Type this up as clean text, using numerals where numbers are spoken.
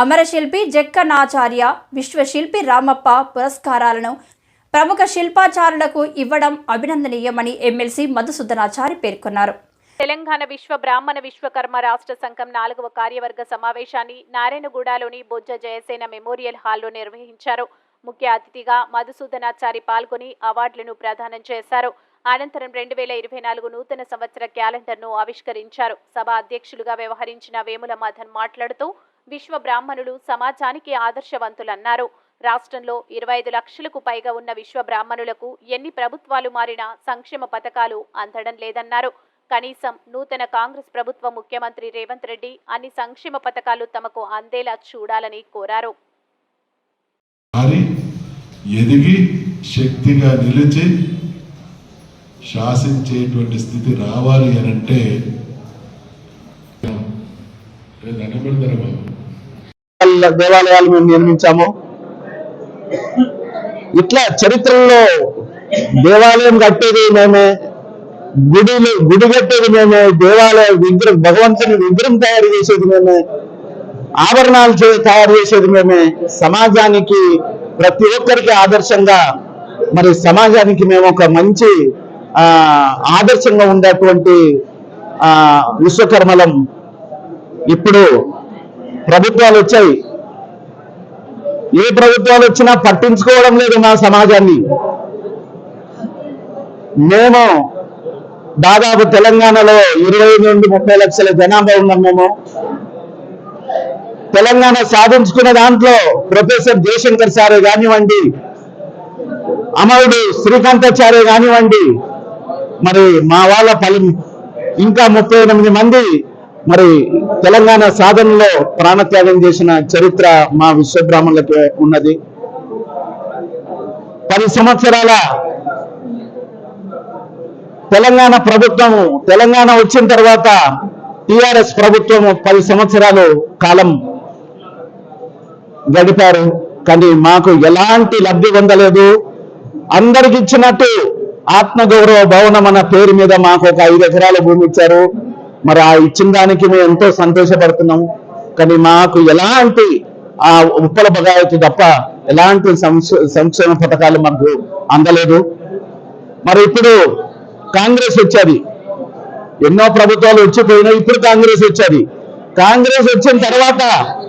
అమరశిల్పి జక్కనాచార్య, విశ్వశిల్పి రామప్ప పురస్కారాలను ప్రముఖ శిల్పాచారులకు ఇవ్వడం అభినందనీయమని ఎమ్మెల్సీ మధుసూదనాచారి పేర్కొన్నారు. తెలంగాణ విశ్వ బ్రాహ్మణ విశ్వకర్మ రాష్ట్ర సంఘం 4వ కార్యవర్గ సమావేశాన్ని నారాయణగూడలోని బొజ్జ జయసేన మెమోరియల్ హాల్లో నిర్వహించారు. ముఖ్య అతిథిగా మధుసూదనాచారి పాల్గొని అవార్డులను ప్రదానం చేశారు. అనంతరం 2024 నూతన సంవత్సర క్యాలెండర్ను ఆవిష్కరించారు. సభ అధ్యక్షులుగా వ్యవహరించిన వేముల మదన్ మాట్లాడుతూ విశ్వ బ్రాహ్మణులు సమాజానికి ఆదర్శవంతులన్నారు. రాష్ట్రంలో 25 లక్షలకు పైగా ఉన్న విశ్వ బ్రాహ్మణులకు ఎన్ని ప్రభుత్వాలు మారినా సంక్షేమ పథకాలు అందడం లేదన్నారు. కనీసం నూతన కాంగ్రెస్ ప్రభుత్వ ముఖ్యమంత్రి రేవంత్ రెడ్డి అన్ని సంక్షేమ పథకాలు తమకు అందేలా చూడాలని కోరారు. ఎదిగి శక్తిగా నిలిచి శాసించేటువంటి స్థితి రావాలి అనంటే దేవాలయాలు మేము నిర్మించాము. ఇట్లా చరిత్రలో దేవాలయం కట్టేది మేమే, గుడి కట్టేది మేమే, దేవాలయ విగ్రహం భగవంతుని విగ్రహం తయారు చేసేది మేమే, ఆభరణాలు తయారు చేసేది మేమే. సమాజానికి ప్రతి ఒక్కరికి ఆదర్శంగా మరి సమాజానికి మేము ఒక మంచి ఆదర్శంగా ఉండేటువంటి విశ్వకర్మలం. ఇప్పుడు ప్రభుత్వాలు వచ్చాయి, ఏ ప్రభుత్వాలు వచ్చినా పట్టించుకోవడం లేదు మా సమాజాన్ని. మేము దాదాపు తెలంగాణలో 25 నుండి 30 లక్షల జనాభా ఉన్నాం. మేము తెలంగాణ సాధించుకున్న దాంట్లో ప్రొఫెసర్ జయశంకర్ సారే కానివ్వండి, అమరుడు శ్రీకాంతాచార్య కానివ్వండి, మరి మా వాళ్ళ ఇంకా 38 మంది మరి తెలంగాణ సాధనలో ప్రాణత్యాగం చేసిన చరిత్ర మా విశ్వబ్రాహ్మణులకే ఉన్నది. 10 సంవత్సరాల తెలంగాణ ప్రభుత్వము, తెలంగాణ వచ్చిన తర్వాత టిఆర్ఎస్ ప్రభుత్వము 10 సంవత్సరాలు కాలం గడిపారు. కానీ మాకు ఎలాంటి లబ్ధి పొందలేదు. అందరికి ఇచ్చినట్టు ఆత్మగౌరవ భవనం అన్న పేరు మీద మాకు ఒక 5 ఎకరాల భూమి ఇచ్చారు. మరి ఆ ఇచ్చిన దానికి మేము ఎంతో సంతోషపడుతున్నాము. కానీ మాకు ఎలాంటి ఉప్పల బగాయతు తప్ప ఎలాంటి సంక్షేమ పథకాలు మాకు అందలేదు. మరి ఇప్పుడు కాంగ్రెస్ వచ్చేది, ఎన్నో ప్రభుత్వాలు వచ్చిపోయినాయి, ఇప్పుడు కాంగ్రెస్ వచ్చేది. కాంగ్రెస్ వచ్చిన తర్వాత